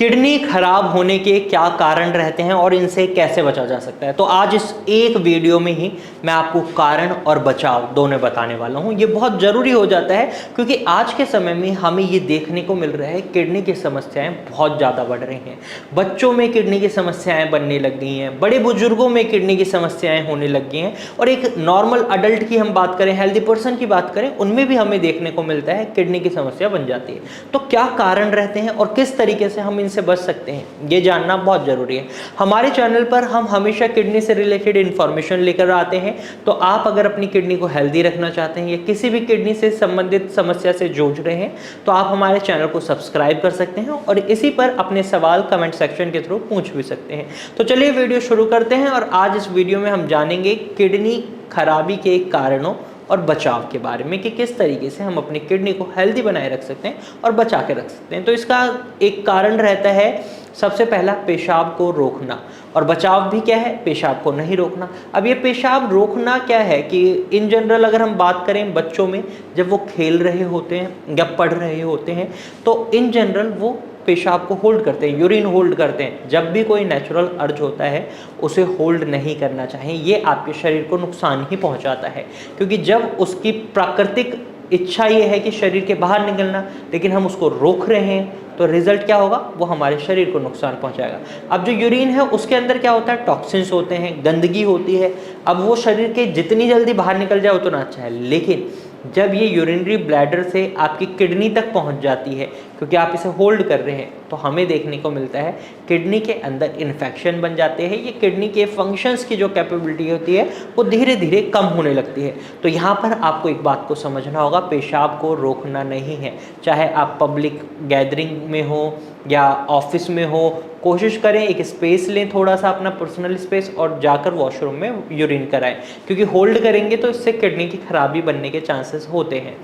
Kidney खराब होने के क्या कारण रहते हैं और इनसे कैसे बचा जा सकता है। तो आज इस एक वीडियो में ही मैं आपको कारण और बचाव दोनों बताने वाला हूं। ये बहुत ज़रूरी हो जाता है क्योंकि आज के समय में हमें ये देखने को मिल रहा है किडनी की समस्याएं बहुत ज़्यादा बढ़ रही हैं। बच्चों में किडनी की समस्याएं बनने लग गई हैं, बड़े बुजुर्गों में किडनी की समस्याएं होने लग गई हैं, और एक नॉर्मल अडल्ट की हम बात करें, हेल्दी पर्सन की बात करें, उनमें भी हमें देखने को मिलता है किडनी की समस्या बन जाती है। तो क्या कारण रहते हैं और किस तरीके से हम इनसे बच सकते हैं, ये जानना बहुत ज़रूरी है। हमारे चैनल पर हम हमेशा किडनी से रिलेटेड इन्फॉर्मेशन लेकर आते हैं। तो आप अगर अपनी किडनी को हेल्दी रखना चाहते हैं या किसी भी किडनी से संबंधित समस्या से जूझ रहे हैं तो आप हमारे चैनल को सब्सक्राइब कर सकते हैं और इसी पर अपने सवाल कमेंट सेक्शन के थ्रू पूछ भी सकते हैं। तो चलिए वीडियो शुरू करते हैं और आज इस वीडियो में हम जानेंगे किडनी खराबी के कारणों और बचाव के बारे में कि किस तरीके से हम अपनी किडनी को हेल्दी बनाए रख सकते हैं और बचा के रख सकते हैं। तो इसका एक कारण रहता है सबसे पहला पेशाब को रोकना, और बचाव भी क्या है, पेशाब को नहीं रोकना। अब ये पेशाब रोकना क्या है कि इन जनरल अगर हम बात करें बच्चों में, जब वो खेल रहे होते हैं या पढ़ रहे होते हैं तो इन जनरल वो पेशाब को होल्ड करते हैं, यूरिन होल्ड करते हैं। जब भी कोई नेचुरल अर्ज होता है उसे होल्ड नहीं करना चाहिए, ये आपके शरीर को नुकसान ही पहुंचाता है। क्योंकि जब उसकी प्राकृतिक इच्छा ये है कि शरीर के बाहर निकलना, लेकिन हम उसको रोक रहे हैं तो रिजल्ट क्या होगा, वो हमारे शरीर को नुकसान पहुंचाएगा। अब जो यूरिन है उसके अंदर क्या होता है, टॉक्सिन्स होते हैं, गंदगी होती है। अब वो शरीर के जितनी जल्दी बाहर निकल जाए उतना अच्छा है, लेकिन जब ये यूरिनरी ब्लैडर से आपकी किडनी तक पहुंच जाती है, क्योंकि आप इसे होल्ड कर रहे हैं, तो हमें देखने को मिलता है किडनी के अंदर इन्फेक्शन बन जाते हैं। ये किडनी के फंक्शंस की जो कैपेबिलिटी होती है वो धीरे धीरे कम होने लगती है। तो यहाँ पर आपको एक बात को समझना होगा, पेशाब को रोकना नहीं है। चाहे आप पब्लिक गैदरिंग में हो या ऑफिस में हो, कोशिश करें एक स्पेस लें, थोड़ा सा अपना पर्सनल स्पेस, और जाकर वॉशरूम में यूरिन कराएं, क्योंकि होल्ड करेंगे तो इससे किडनी की खराबी बनने के चांसेस होते हैं।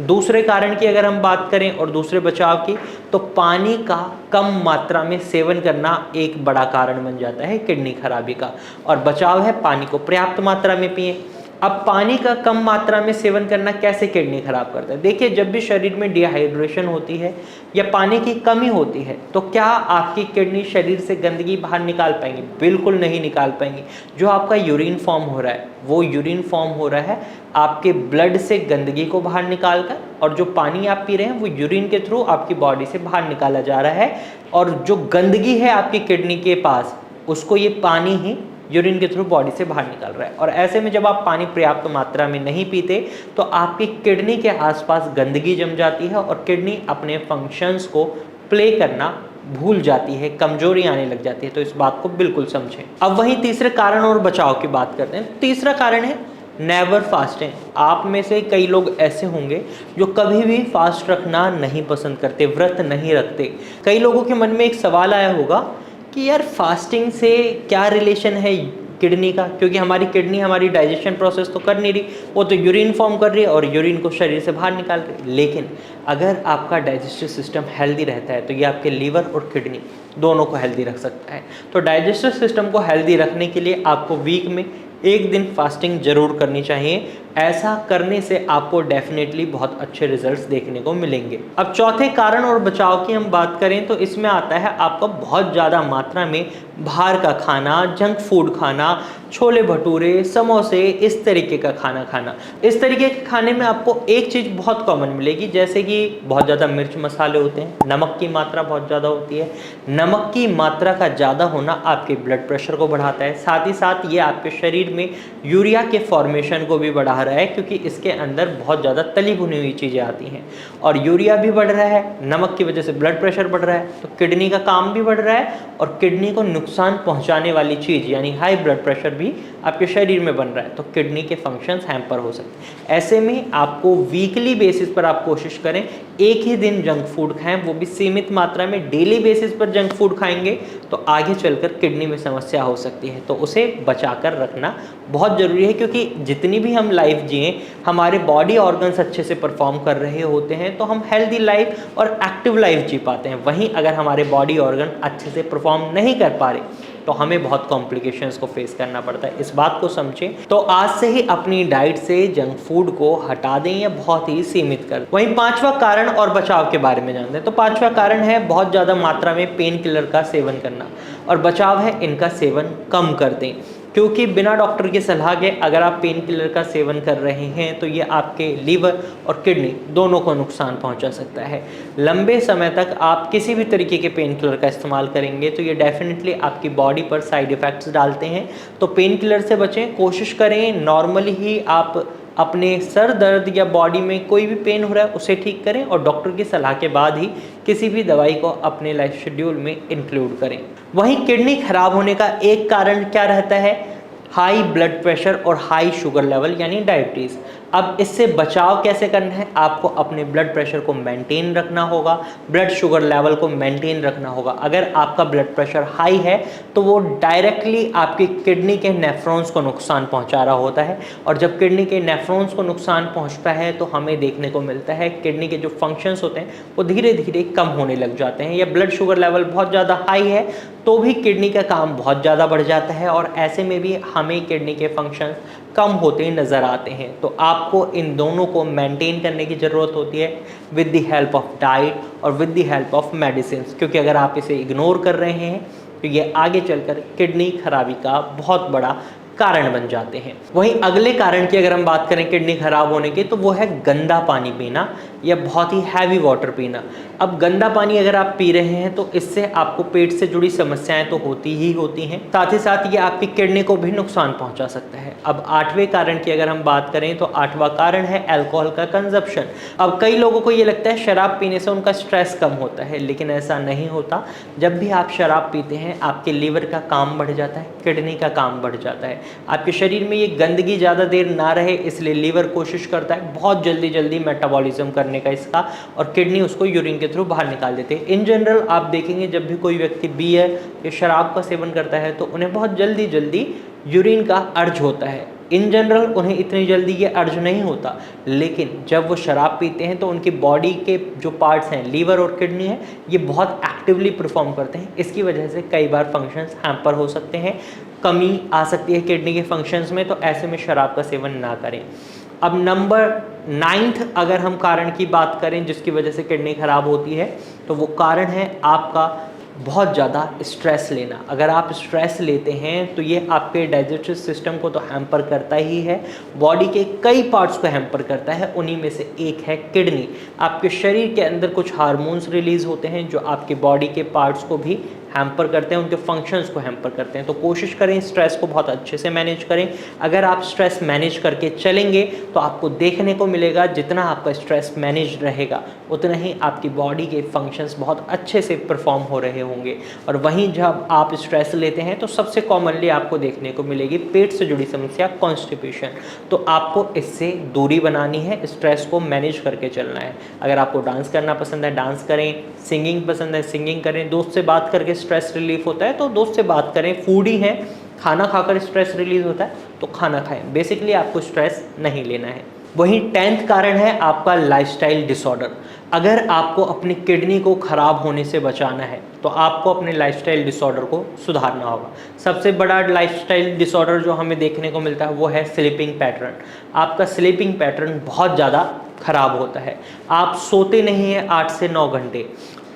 दूसरे कारण की अगर हम बात करें और दूसरे बचाव की, तो पानी का कम मात्रा में सेवन करना एक बड़ा कारण बन जाता है किडनी खराबी का। और बचाव है पानी को पर्याप्त मात्रा में पिएं। अब पानी का कम मात्रा में सेवन करना कैसे किडनी खराब करता है, देखिए जब भी शरीर में डिहाइड्रेशन होती है या पानी की कमी होती है तो क्या आपकी किडनी शरीर से गंदगी बाहर निकाल पाएंगी, बिल्कुल नहीं निकाल पाएंगी। जो आपका यूरिन फॉर्म हो रहा है वो यूरिन फॉर्म हो रहा है आपके ब्लड से गंदगी को बाहर निकाल कर, और जो पानी आप पी रहे हैं वो यूरिन के थ्रू आपकी बॉडी से बाहर निकाला जा रहा है। और जो गंदगी है आपकी किडनी के पास, उसको ये पानी ही यूरिन के थ्रू बॉडी से बाहर निकल रहा है। और ऐसे में जब आप पानी पर्याप्त मात्रा में नहीं पीते तो आपकी किडनी के आसपास गंदगी जम जाती है और किडनी अपने फंक्शंस को प्ले करना भूल जाती है, कमजोरी आने लग जाती है। तो इस बात को बिल्कुल समझें। अब वहीं तीसरे कारण और बचाव की बात करते हैं। तीसरा कारण है नेवर फास्टिंग। आप में से कई लोग ऐसे होंगे जो कभी भी फास्ट रखना नहीं पसंद करते, व्रत नहीं रखते। कई लोगों के मन में एक सवाल आया होगा कि यार फास्टिंग से क्या रिलेशन है किडनी का, क्योंकि हमारी किडनी हमारी डाइजेशन प्रोसेस तो कर नहीं रही, वो तो यूरिन फॉर्म कर रही है और यूरिन को शरीर से बाहर निकाल रही है। लेकिन अगर आपका डाइजेस्टिव सिस्टम हेल्दी रहता है तो ये आपके लीवर और किडनी दोनों को हेल्दी रख सकता है। तो डाइजेस्टिव सिस्टम को हेल्दी रखने के लिए आपको वीक में एक दिन फास्टिंग जरूर करनी चाहिए। ऐसा करने से आपको डेफिनेटली बहुत अच्छे रिजल्ट्स देखने को मिलेंगे। अब चौथे कारण और बचाव की हम बात करें तो इसमें आता है आपका बहुत ज़्यादा मात्रा में बाहर का खाना, जंक फूड खाना, छोले भटूरे, समोसे, इस तरीके का खाना खाना। इस तरीके के खाने में आपको एक चीज़ बहुत कॉमन मिलेगी, जैसे कि बहुत ज़्यादा मिर्च मसाले होते हैं, नमक की मात्रा बहुत ज़्यादा होती है। नमक की मात्रा का ज़्यादा होना आपके ब्लड प्रेशर को बढ़ाता है, साथ ही साथ ये आपके शरीर में यूरिया के फॉर्मेशन को भी बढ़ा रहा है, क्योंकि इसके अंदर बहुत ज़्यादा तली भुनी हुई चीज़ें आती हैं और यूरिया भी बढ़ रहा है, नमक की वजह से ब्लड प्रेशर बढ़ रहा है, तो किडनी का काम भी बढ़ रहा है और किडनी को नुकसान पहुंचाने वाली चीज़ यानी हाई ब्लड प्रेशर भी आपके शरीर में बन रहा है, तो किडनी के फंक्शंस हैम्पर हो सकते हैं। ऐसे में आपको वीकली बेसिस पर आप कोशिश करें एक ही दिन जंक फूड खाएं, वो भी सीमित मात्रा में। डेली बेसिस पर जंक फूड खाएंगे तो आगे चलकर किडनी में समस्या हो सकती है, तो उसे बचाकर रखना बहुत ज़रूरी है। क्योंकि जितनी भी हम लाइफ जिए, हमारे बॉडी ऑर्गन्स अच्छे से परफॉर्म कर रहे होते हैं तो हम हेल्दी लाइफ और एक्टिव लाइफ जी पाते हैं। वहीं अगर हमारे बॉडी ऑर्गन अच्छे से परफॉर्म नहीं कर पा रहे तो हमें बहुत कॉम्प्लिकेशंस को फेस करना पड़ता है। इस बात को समझें। तो आज से ही अपनी डाइट से जंक फूड को हटा दें या बहुत ही सीमित कर दें। वहीं पांचवा कारण और बचाव के बारे में जानते हैं। तो पांचवा कारण है बहुत ज़्यादा मात्रा में पेन किलर का सेवन करना, और बचाव है इनका सेवन कम कर दें। क्योंकि बिना डॉक्टर की सलाह के अगर आप पेन किलर का सेवन कर रहे हैं तो ये आपके लीवर और किडनी दोनों को नुकसान पहुंचा सकता है। लंबे समय तक आप किसी भी तरीके के पेन किलर का इस्तेमाल करेंगे तो ये डेफिनेटली आपकी बॉडी पर साइड इफ़ेक्ट्स डालते हैं। तो पेन किलर से बचें। कोशिश करें नॉर्मली ही आप अपने सर दर्द या बॉडी में कोई भी पेन हो रहा है उसे ठीक करें, और डॉक्टर की सलाह के बाद ही किसी भी दवाई को अपने लाइफ शेड्यूल में इंक्लूड करें। वहीं किडनी खराब होने का एक कारण क्या रहता है? हाई ब्लड प्रेशर और हाई शुगर लेवल यानी डायबिटीज़। अब इससे बचाव कैसे करना है? आपको अपने ब्लड प्रेशर को मेंटेन रखना होगा, ब्लड शुगर लेवल को मेंटेन रखना होगा। अगर आपका ब्लड प्रेशर हाई है तो वो डायरेक्टली आपकी किडनी के नेफ्रॉन्स को नुकसान पहुंचा रहा होता है, और जब किडनी के नेफ्रॉन्स को नुकसान पहुंचता है तो हमें देखने को मिलता है किडनी के जो फंक्शंस होते हैं वो धीरे धीरे कम होने लग जाते हैं। या ब्लड शुगर लेवल बहुत ज़्यादा हाई है तो भी किडनी का काम बहुत ज़्यादा बढ़ जाता है, और ऐसे में भी हमें किडनी के फंक्शंस कम होते नज़र आते हैं। तो आपको इन दोनों को मेंटेन करने की ज़रूरत होती है with the help of diet और with the help of medicine, क्योंकि अगर आप इसे इग्नोर कर रहे हैं तो ये आगे चलकर किडनी खराबी का बहुत बड़ा कारण बन जाते हैं। वहीं अगले कारण की अगर हम बात करें किडनी खराब होने की, तो वो है गंदा पानी पीना या बहुत ही हैवी वाटर पीना। अब गंदा पानी अगर आप पी रहे हैं तो इससे आपको पेट से जुड़ी समस्याएं तो होती ही होती हैं, साथ ही साथ ये आपकी किडनी को भी नुकसान पहुंचा सकता है। अब आठवें कारण की अगर हम बात करें तो आठवां कारण है अल्कोहल का कंजप्शन। अब कई लोगों को ये लगता है शराब पीने से उनका स्ट्रेस कम होता है, लेकिन ऐसा नहीं होता। जब भी आप शराब पीते हैं आपके लीवर का काम बढ़ जाता है, किडनी का काम बढ़ जाता है। आपके शरीर में ये गंदगी ज़्यादा देर ना रहे, इसलिए लीवर कोशिश करता है बहुत जल्दी जल्दी मेटाबॉलिज्म करने का इसका, और किडनी उसको यूरिन के थ्रू बाहर निकाल देते हैं। इन जनरल आप देखेंगे जब भी कोई व्यक्ति बियर या शराब का सेवन करता है तो उन्हें बहुत जल्दी जल्दी यूरिन का अर्ज होता है। इन जनरल उन्हें इतनी जल्दी ये अर्ज नहीं होता, लेकिन जब वो शराब पीते हैं तो उनकी बॉडी के जो पार्ट्स हैं, लीवर और किडनी है, ये बहुत एक्टिवली परफॉर्म करते हैं। इसकी वजह से कई बार फंक्शंस हैम्पर हो सकते हैं, कमी आ सकती है किडनी के फंक्शंस में, तो ऐसे में शराब का सेवन ना करें। अब नंबर 9 अगर हम कारण की बात करें जिसकी वजह से किडनी खराब होती है, तो वो कारण है आपका बहुत ज़्यादा स्ट्रेस लेना। अगर आप स्ट्रेस लेते हैं तो ये आपके डाइजेस्टिव सिस्टम को तो हैम्पर करता ही है, बॉडी के कई पार्ट्स को हैम्पर करता है। उन्हीं में से एक है किडनी। आपके शरीर के अंदर कुछ हार्मोन्स रिलीज होते हैं जो आपके बॉडी के पार्ट्स को भी हैम्पर करते हैं, उनके फंक्शंस को हैम्पर करते हैं। तो कोशिश करें स्ट्रेस को बहुत अच्छे से मैनेज करें। अगर आप स्ट्रेस मैनेज करके चलेंगे तो आपको देखने को मिलेगा जितना आपका स्ट्रेस मैनेज रहेगा उतना ही आपकी बॉडी के फंक्शंस बहुत अच्छे से परफॉर्म हो रहे होंगे। और वहीं जब आप स्ट्रेस लेते हैं तो सबसे कॉमनली आपको देखने को मिलेगी पेट से जुड़ी समस्या, कॉन्स्टिपेशन। तो आपको इससे दूरी बनानी है, स्ट्रेस को मैनेज करके चलना है। अगर आपको डांस करना पसंद है डांस करें, सिंगिंग पसंद है सिंगिंग करें, दोस्त से बात करके स्ट्रेस रिलीफ होता है तो दोस्त से बात करें, फूडी है, खाना खाकर स्ट्रेस रिलीज होता है तो खाना खाएं। बेसिकली आपको स्ट्रेस नहीं लेना है। वहीं 10th कारण है आपका लाइफस्टाइल डिसऑर्डर। अगर आपको अपनी किडनी को खराब होने से बचाना है तो आपको अपने लाइफस्टाइल डिसऑर्डर को सुधारना होगा। सबसे बड़ा लाइफस्टाइल डिसऑर्डर जो हमें देखने को मिलता है वो है स्लीपिंग पैटर्न। आपका स्लीपिंग पैटर्न बहुत ज़्यादा खराब होता है। आप सोते नहीं हैं 8 से 9 घंटे,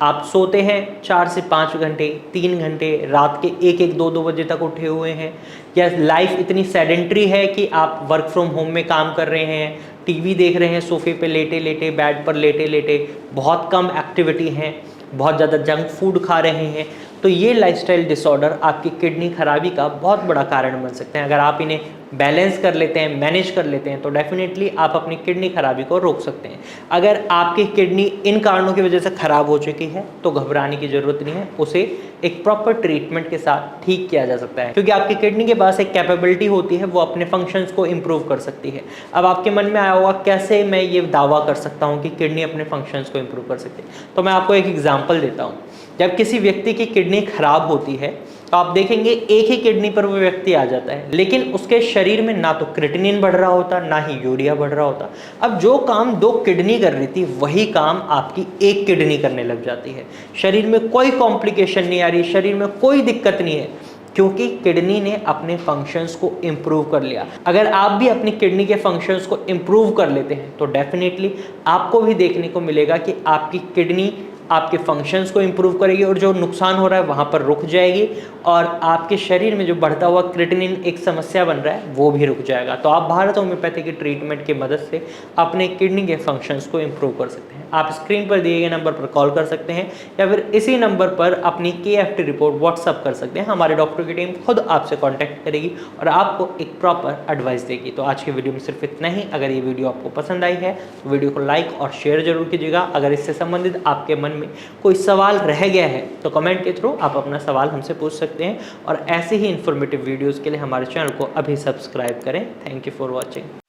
आप सोते हैं 4 से 5 घंटे, 3 घंटे, रात के 1-1, 2-2 बजे तक उठे हुए हैं। या लाइफ इतनी सेडेंट्री है कि आप वर्क फ्रॉम होम में काम कर रहे हैं, टीवी देख रहे हैं सोफे पे लेटे लेटे, बेड पर लेटे लेटे, बहुत कम एक्टिविटी है, बहुत ज़्यादा जंक फूड खा रहे हैं। तो ये लाइफस्टाइल डिसऑर्डर आपकी किडनी खराबी का बहुत बड़ा कारण बन सकते हैं। अगर आप इन्हें बैलेंस कर लेते हैं, मैनेज कर लेते हैं तो डेफिनेटली आप अपनी किडनी खराबी को रोक सकते हैं। अगर आपकी किडनी इन कारणों की वजह से खराब हो चुकी है तो घबराने की ज़रूरत नहीं है, उसे एक प्रॉपर ट्रीटमेंट के साथ ठीक किया जा सकता है, क्योंकि आपकी किडनी के पास एक कैपेबिलिटी होती है, वो अपने फंक्शंस को इम्प्रूव कर सकती है। अब आपके मन में आया होगा कैसे मैं ये दावा कर सकता हूँ कि किडनी अपने फंक्शंस को इम्प्रूव कर सकती है। तो मैं आपको एक एग्जाम्पल देता हूँ। जब किसी व्यक्ति की किडनी खराब होती है तो आप देखेंगे एक ही किडनी पर वो व्यक्ति आ जाता है, लेकिन उसके शरीर में ना तो क्रिएटिनिन बढ़ रहा होता, ना ही यूरिया बढ़ रहा होता। अब जो काम 2 किडनी कर रही थी वही काम आपकी 1 किडनी करने लग जाती है। शरीर में कोई कॉम्प्लिकेशन नहीं आ रही, शरीर में कोई दिक्कत नहीं है, क्योंकि किडनी ने अपने फंक्शंस को इम्प्रूव कर लिया। अगर आप भी अपनी किडनी के फंक्शंस को इम्प्रूव कर लेते हैं तो डेफिनेटली आपको भी देखने को मिलेगा कि आपकी किडनी आपके फंक्शंस को इम्प्रूव करेगी और जो नुकसान हो रहा है वहाँ पर रुक जाएगी, और आपके शरीर में जो बढ़ता हुआ क्रिएटिनिन एक समस्या बन रहा है वो भी रुक जाएगा। तो आप भारत होम्योपैथी की ट्रीटमेंट की मदद से अपने किडनी के फंक्शंस को इम्प्रूव कर सकते हैं। आप स्क्रीन पर दिए गए नंबर पर कॉल कर सकते हैं या फिर इसी नंबर पर अपनी KFT रिपोर्ट व्हाट्सअप कर सकते हैं। हमारे डॉक्टर की टीम खुद आपसे कॉन्टैक्ट करेगी और आपको एक प्रॉपर एडवाइस देगी। तो आज के वीडियो में सिर्फ इतना ही। अगर ये वीडियो आपको पसंद आई है तो वीडियो को लाइक और शेयर जरूर कीजिएगा। अगर इससे संबंधित आपके मन में कोई सवाल रह गया है तो कमेंट के थ्रू आप अपना सवाल हमसे पूछ सकते हैं, और ऐसे ही इन्फॉर्मेटिव वीडियोज़ के लिए हमारे चैनल को अभी सब्सक्राइब करें। Thank you for watching.